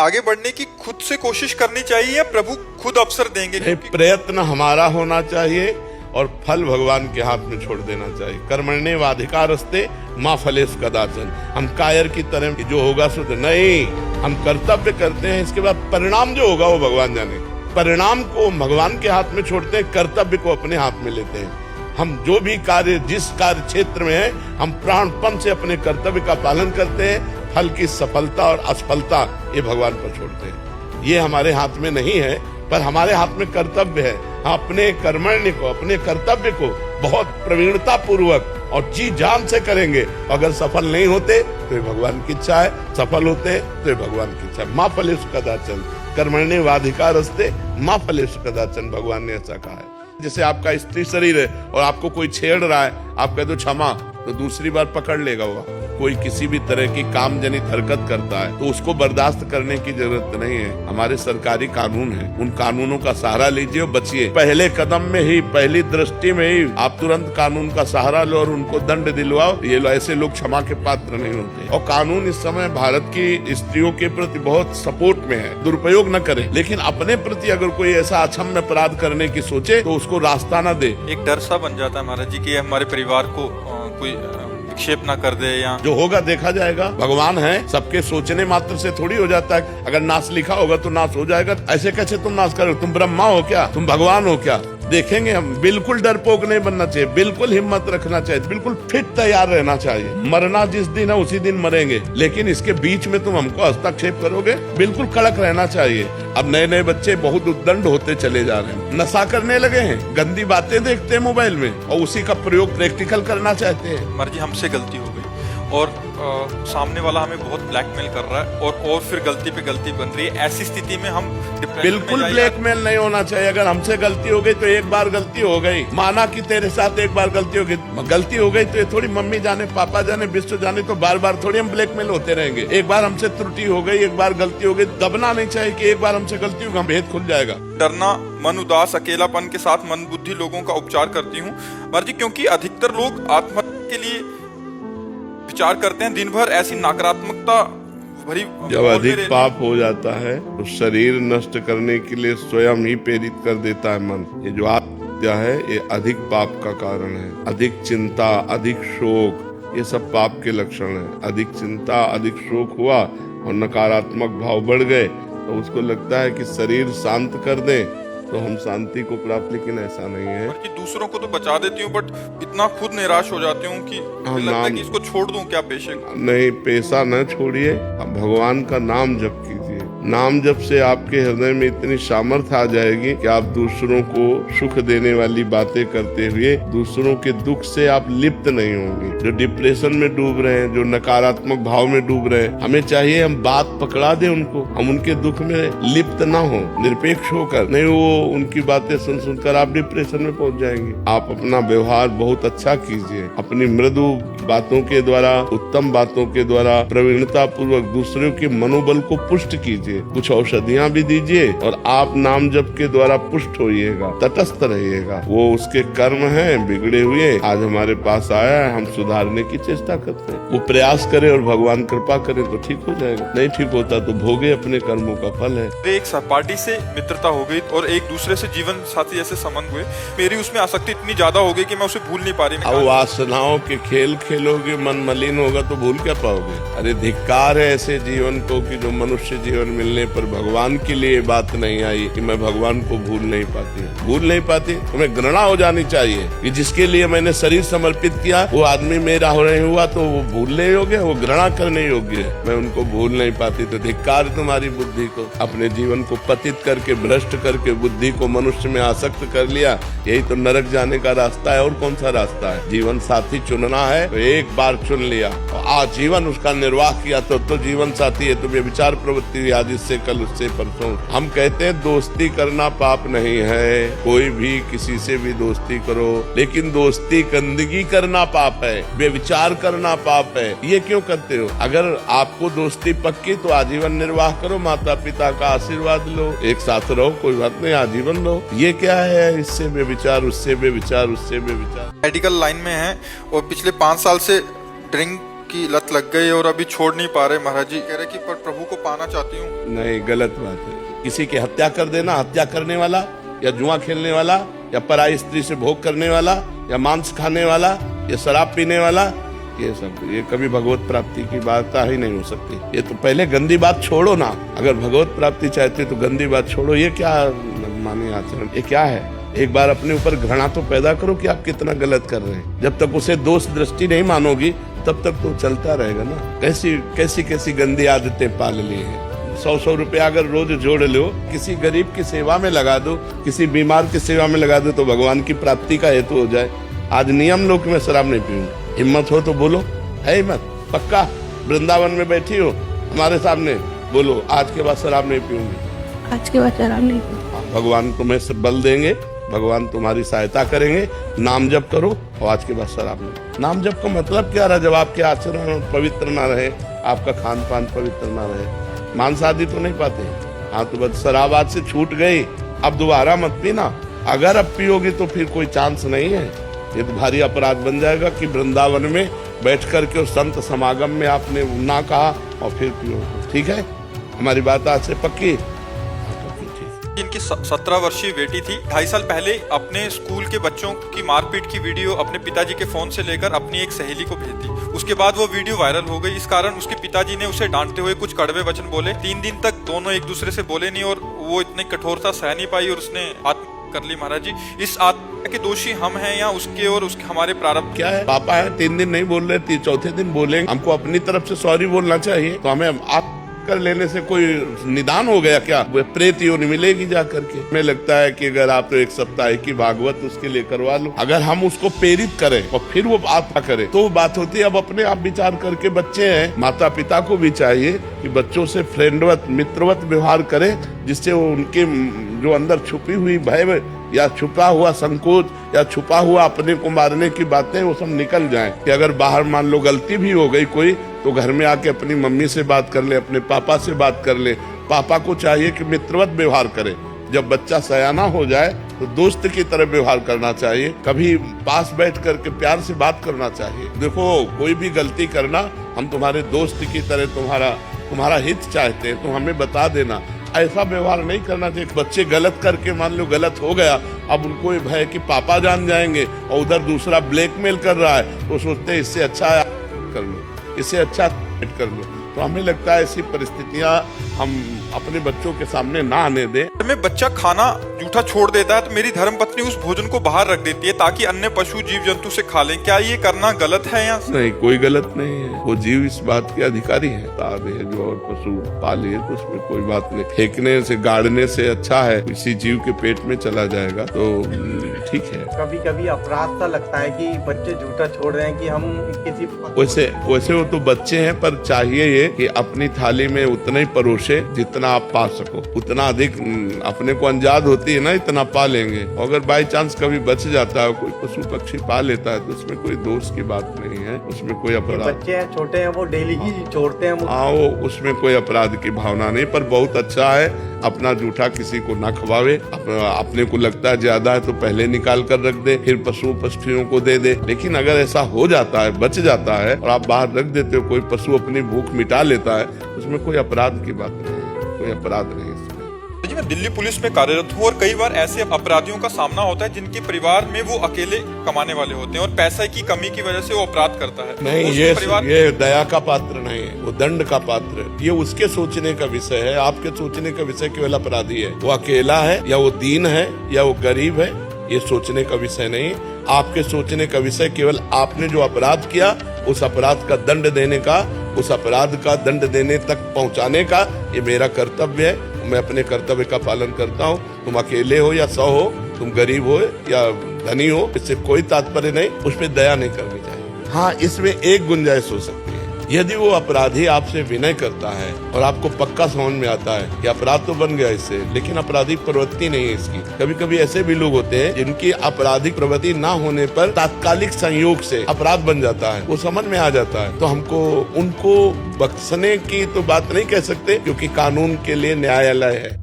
आगे बढ़ने की खुद से कोशिश करनी चाहिए या प्रभु खुद अवसर देंगे? प्रयत्न हमारा होना चाहिए और फल भगवान के हाथ में छोड़ देना चाहिए। कर्मण्येवाधिकारस्ते मा फलेषु कदाचन। हम कायर की तरह जो होगा सो नहीं, हम कर्तव्य करते हैं, इसके बाद परिणाम जो होगा वो भगवान जाने। परिणाम को भगवान के हाथ में छोड़ते हैं, कर्तव्य को अपने हाथ में लेते हैं। हम जो भी कार्य जिस कार्य क्षेत्र में है, हम प्राणपण से अपने कर्तव्य का पालन करते हैं। फल की सफलता और असफलता ये भगवान पर छोड़ते हैं। ये हमारे हाथ में नहीं है, पर हमारे हाथ में कर्तव्य है। हम अपने कर्मण्य को, अपने कर्तव्य को बहुत प्रवीणता पूर्वक और जी जान से करेंगे। अगर सफल नहीं होते तो ये भगवान की इच्छा है, सफल होते तो ये भगवान की इच्छा है। मा फलेषु कदाचन कर्मण्येवाधिकारस्ते मा फलेषु कदाचन, भगवान ने ऐसा कहा है। जैसे आपका स्त्री शरीर है और आपको कोई छेड़ रहा है, आप कह दो क्षमा, तो दूसरी बार पकड़ लेगा वो। कोई किसी भी तरह की काम जनित हरकत करता है तो उसको बर्दाश्त करने की जरूरत नहीं है। हमारे सरकारी कानून है, उन कानूनों का सहारा लीजिए और बचिए। पहले कदम में ही, पहली दृष्टि में ही आप तुरंत कानून का सहारा लो और उनको दंड दिलवाओ। ये ऐसे लोग क्षमा के पात्र नहीं होते। और कानून इस समय भारत की स्त्रियों के प्रति बहुत सपोर्ट में है, दुरुपयोग न करे। लेकिन अपने प्रति अगर कोई ऐसा अक्षम्य अपराध करने की सोचे तो उसको रास्ता न दे। एक डर सा बन जाता है महाराज जी की हमारे परिवार को कोई विक्षेप ना कर दे, या जो होगा देखा जाएगा। भगवान है, सबके सोचने मात्र से थोड़ी हो जाता है। अगर नाश लिखा होगा तो नाश हो जाएगा। ऐसे कैसे तुम नाश करोगे? तुम ब्रह्मा हो क्या? तुम भगवान हो क्या? देखेंगे हम। बिल्कुल डरपोक नहीं बनना चाहिए, बिल्कुल हिम्मत रखना चाहिए, बिल्कुल फिट तैयार रहना चाहिए। मरना जिस दिन है उसी दिन मरेंगे, लेकिन इसके बीच में तुम हमको हस्तक्षेप करोगे? बिल्कुल कड़क रहना चाहिए। अब नए नए बच्चे बहुत उद्दंड होते चले जा रहे हैं, नशा करने लगे हैं, गंदी बातें देखते हैं मोबाइल में और उसी का प्रयोग प्रैक्टिकल करना चाहते हैं। मर्जी हमसे गलती हो गई और सामने वाला हमें बहुत ब्लैकमेल कर रहा है और फिर गलती पे गलती बन रही है। ऐसी स्थिति में हम बिल्कुल ब्लैकमेल नहीं होना चाहिए। अगर हमसे गलती हो गई तो एक बार गलती हो गई, माना कि तेरे साथ एक बार गलती हो गई तो ये थोड़ी मम्मी जाने, पापा जाने, विश्व जाने, तो बार बार थोड़ी हम ब्लैकमेल होते रहेंगे। एक बार हमसे त्रुटि हो गई, एक बार गलती हो गई, दबना नहीं चाहिए कि एक बार हमसे गलती होगी, हम भेद खुल जाएगा। डरना, मन उदास, अकेलापन के साथ मन बुद्धि लोगों का उपचार करती हूँ मर्जी, क्योंकि अधिकतर लोग आत्महत्या के लिए विचार करते हैं दिन भर। ऐसी नकारात्मकता भरी जब अधिक पाप हो जाता है तो शरीर नष्ट करने के लिए स्वयं ही प्रेरित कर देता है मन। ये जो आत्महत्या है ये अधिक पाप का कारण है। अधिक चिंता, अधिक शोक, ये सब पाप के लक्षण है। अधिक चिंता, अधिक शोक हुआ और नकारात्मक भाव बढ़ गए तो उसको लगता है कि शरीर शांत कर दे तो हम शांति को प्राप्त, लेकिन ऐसा नहीं है। कि दूसरों को तो बचा देती हूँ बट इतना खुद निराश हो जाती हूँ कि लगता है कि इसको छोड़ दूं क्या पेशे को। नहीं, पेशा न छोड़िए, भगवान का नाम जप कीजिए। नाम जप से आपके हृदय में इतनी सामर्थ्य आ जाएगी कि आप दूसरों को सुख देने वाली बातें करते हुए दूसरों के दुख से आप लिप्त नहीं होंगे। जो डिप्रेशन में डूब रहे हैं, जो नकारात्मक भाव में डूब रहे हैं, हमें चाहिए हम बात पकड़ा दें उनको, हम उनके दुख में लिप्त ना हो, निरपेक्ष होकर। नहीं, वो उनकी बातें सुन सुनकर आप डिप्रेशन में पहुंच जाएंगे। आप अपना व्यवहार बहुत अच्छा कीजिए, अपनी मृदु बातों के द्वारा, उत्तम बातों के द्वारा प्रवीणता पूर्वक दूसरों के मनोबल को पुष्ट कीजिए। कुछ औषधियां भी दीजिए और आप नाम जप के द्वारा पुष्ट होइएगा, तटस्थ रहिएगा। वो उसके कर्म हैं बिगड़े हुए, आज हमारे पास आया है, हम सुधारने की चेष्टा करते हैं। वो प्रयास करे और भगवान कृपा करे तो ठीक हो जाएगा। नहीं ठीक होता तो भोगे अपने कर्मों का फल है। एक सहपाठी से मित्रता हो गई और एक दूसरे से जीवन साथी जैसे संबंध हुए। मेरी उसमें आसक्ति इतनी ज्यादा हो गई कि मैं उसे भूल नहीं पा रही। अब वासनाओं के खेल खेलोगे, मन मलिन होगा तो भूल क्या पाओगे? अरे धिक्कार है ऐसे जीवन को कि जो मनुष्य जीवन मिलने पर भगवान के लिए बात नहीं आई कि मैं भगवान को भूल नहीं पाती। तुम्हें घृणा हो जानी चाहिए कि जिसके लिए मैंने शरीर समर्पित किया वो आदमी मेरा हो नहीं हुआ तो वो भूलने योग्य, वो घृणा करने योग्य है। मैं उनको भूल नहीं पाती तो धिक्कार तुम्हारी बुद्धि को। अपने जीवन को पतित करके, भ्रष्ट करके बुद्धि को मनुष्य में आसक्त कर लिया। यही तो नरक जाने का रास्ता है। और कौन सा रास्ता है? जीवन साथी चुनना है तो एक बार चुन लिया और आजीवन उसका निर्वाह किया तो जीवन साथी है। तो विचार प्रवृत्ति हुई, आज इससे कल उससे परसों। हम कहते हैं दोस्ती करना पाप नहीं है, कोई भी किसी से भी दोस्ती करो, लेकिन दोस्ती गंदगी करना पाप है, बेविचार करना पाप है। ये क्यों करते हो? अगर आपको दोस्ती पक्की तो आजीवन निर्वाह करो, माता पिता का आशीर्वाद लो, एक साथ रहो, कोई बात नहीं, आजीवन रहो। ये क्या है? इससे बेविचार, उससे बेविचार, उससे बेविचार। मेडिकल लाइन में है और पिछले 5 साल से ड्रिंक की लत लग गई और अभी छोड़ नहीं पा रहे। महाराज जी कह रहे कि पर प्रभु को पाना चाहती हूँ। नहीं, गलत बात है। किसी की हत्या कर देना, हत्या करने वाला या जुआ खेलने वाला या पराई स्त्री से भोग करने वाला या मांस खाने वाला या शराब पीने वाला, ये कभी भगवत प्राप्ति की बात ही नहीं हो सकती। ये तो पहले गंदी बात छोड़ो ना। अगर भगवत प्राप्ति चाहते तो गंदी बात छोड़ो। ये क्या माने आचरण, ये क्या है? एक बार अपने ऊपर घृणा तो पैदा करो कि आप कितना गलत कर रहे हैं। जब तक उसे दोष दृष्टि नहीं मानोगी तब तक तो चलता रहेगा ना। कैसी गंदी आदतें पाल ली हैं। 100 रुपया अगर रोज जोड़ लो, किसी गरीब की सेवा में लगा दो, किसी बीमार की सेवा में लगा दो तो भगवान की प्राप्ति का हेतु हो जाए। आज नियम लोक में शराब नहीं पीऊंगा। हिम्मत हो तो बोलो, है हिम्मत? पक्का वृंदावन में बैठी हो हमारे सामने, बोलो आज के बाद शराब नहीं पीऊंगी। आज के बाद शराब नहीं पीऊंगी। भगवान तुम्हें बल देंगे, भगवान तुम्हारी सहायता करेंगे। नाम जप करो और आज के बाद शराब नहीं। नाम जप का मतलब क्या रहा? जब आपके आचरण पवित्र ना रहे, आपका खान पान पवित्र ना रहे, मांस आदि तो नहीं पाते। हाँ तो बस शराब आज से छूट गई, अब दोबारा मत पीना। अगर अब पियोगे तो फिर कोई चांस नहीं है। ये तो भारी अपराध बन जाएगा कि वृंदावन में बैठ करके उस संत समागम में आपने ना कहा और फिर पियो। ठीक है, हमारी बात आज से पक्की। इनकी 17 वर्षीय बेटी थी। 2.5 साल पहले अपने स्कूल के बच्चों की मारपीट की वीडियो अपने पिताजी के फोन से लेकर अपनी एक सहेली को भेज दी। उसके बाद वो वीडियो वायरल हो गई। इस कारण उसके पिताजी ने उसे डांटते हुए कुछ कड़वे वचन बोले। 3 दिन तक दोनों एक दूसरे से बोले नहीं और वो इतनी कठोरता सह नहीं पाई और उसने आत्महत्या कर ली। महाराज जी, इस आत्महत्या के दोषी हम हैं या उसके और उसके हमारे प्रारब्ध? क्या है, पापा है 3 दिन नहीं बोल रहे, चौथे दिन बोलेंगे। हमको अपनी तरफ से सॉरी बोलना चाहिए। तो हमें आप कर लेने से कोई निदान हो गया क्या? प्रेत योनि मिलेगी जा करके। हमें लगता है कि अगर आप तो 1 सप्ताह की भागवत उसके लिए करवा लो। अगर हम उसको प्रेरित करें और फिर वो आत्मा करे तो बात होती है। अब अपने आप विचार करके, बच्चे हैं, माता पिता को भी चाहिए कि बच्चों से फ्रेंडवत मित्रवत व्यवहार करें, जिससे वो उनके जो अंदर छुपी हुई भय या छुपा हुआ संकोच या छुपा हुआ अपने को मारने की बातें वो सब निकल जाएं। कि अगर बाहर मान लो गलती भी हो गई कोई, तो घर में आके अपनी मम्मी से बात कर ले, अपने पापा से बात कर ले। पापा को चाहिए कि मित्रवत व्यवहार करे। जब बच्चा सयाना हो जाए तो दोस्त की तरह व्यवहार करना चाहिए। कभी पास बैठ करके प्यार से बात करना चाहिए। देखो, कोई भी गलती करना, हम तुम्हारे दोस्त की तरह तुम्हारा हित चाहते हैं तो हमें बता देना। ऐसा व्यवहार नहीं करना चाहिए। बच्चे गलत करके मान लो गलत हो गया, अब उनको ये भय कि पापा जान जाएंगे और उधर दूसरा ब्लैकमेल कर रहा है, तो सोचते हैं इससे अच्छा कर लो, इससे अच्छा कर लो। तो हमें लगता है ऐसी परिस्थितियां हम अपने बच्चों के सामने ना आने दें। में बच्चा खाना जूठा छोड़ देता है तो मेरी धर्मपत्नी उस भोजन को बाहर रख देती है ताकि अन्य पशु जीव जंतु से खा लें। क्या ये करना गलत है या? नहीं, कोई गलत नहीं है। वो जीव इस बात के अधिकारी है। जो और पशु पाले तो उसमें कोई बात नहीं। फेंकने से, गाड़ने से अच्छा है किसी जीव के पेट में चला जाएगा तो ठीक है। कभी कभी अपराध सा लगता है कि बच्चे जूठा छोड़ रहे हैं कि हम किसी वैसे वो तो बच्चे हैं, पर चाहिए ये कि अपनी थाली में उतना ही परोसे जितना आप पा सको। उतना अधिक अपने को अंजाद होती है ना, इतना पा लेंगे। अगर बाई चांस कभी बच जाता है, कोई पशु पक्षी पा लेता है, तो उसमें कोई दोष की बात नहीं है, उसमें कोई अपराध। बच्चे हैं, छोटे हैं, वो डेली ही छोड़ते हैं। हाँ, वो उसमें कोई अपराध की भावना नहीं। पर बहुत अच्छा है अपना जूठा किसी को ना खवावे। अपने को लगता है ज्यादा है तो पहले निकाल कर रख दे, फिर पशु पक्षियों को दे दे। लेकिन अगर ऐसा हो जाता है, बच जाता है और आप बाहर रख देते हो, कोई पशु अपनी भूख मिटा लेता है, उसमें कोई अपराध की बात नहीं है, कोई अपराध नहीं। जी, मैं दिल्ली पुलिस में कार्यरत हूँ और कई बार ऐसे अपराधियों का सामना होता है जिनके परिवार में वो अकेले कमाने वाले होते हैं और पैसे की कमी की वजह से वो अपराध करता है। नहीं, ये दया का पात्र नहीं है, वो दंड का पात्र है। ये उसके सोचने का विषय है, आपके सोचने का विषय केवल अपराधी है। वो अकेला है या वो दीन है या वो गरीब है, ये सोचने का विषय नहीं। आपके सोचने का विषय केवल आपने जो अपराध किया उस अपराध का दंड देने का, उस अपराध का दंड देने तक पहुंचाने का ये मेरा कर्तव्य है। मैं अपने कर्तव्य का पालन करता हूँ। तुम अकेले हो या 100 हो, तुम गरीब हो या धनी हो, इससे कोई तात्पर्य नहीं। उस पर दया नहीं करनी चाहिए। हाँ, इसमें एक गुंजाइश हो सकती है, यदि वो अपराधी आपसे विनय करता है और आपको पक्का समझ में आता है कि अपराध तो बन गया इससे, लेकिन आपराधिक प्रवृत्ति नहीं है इसकी। कभी कभी ऐसे भी लोग होते हैं जिनकी आपराधिक प्रवृत्ति ना होने पर तात्कालिक संयोग से अपराध बन जाता है, वो समझ में आ जाता है। तो हमको उनको बख्शने की तो बात नहीं कह सकते, क्योंकि कानून के लिए न्यायालय है।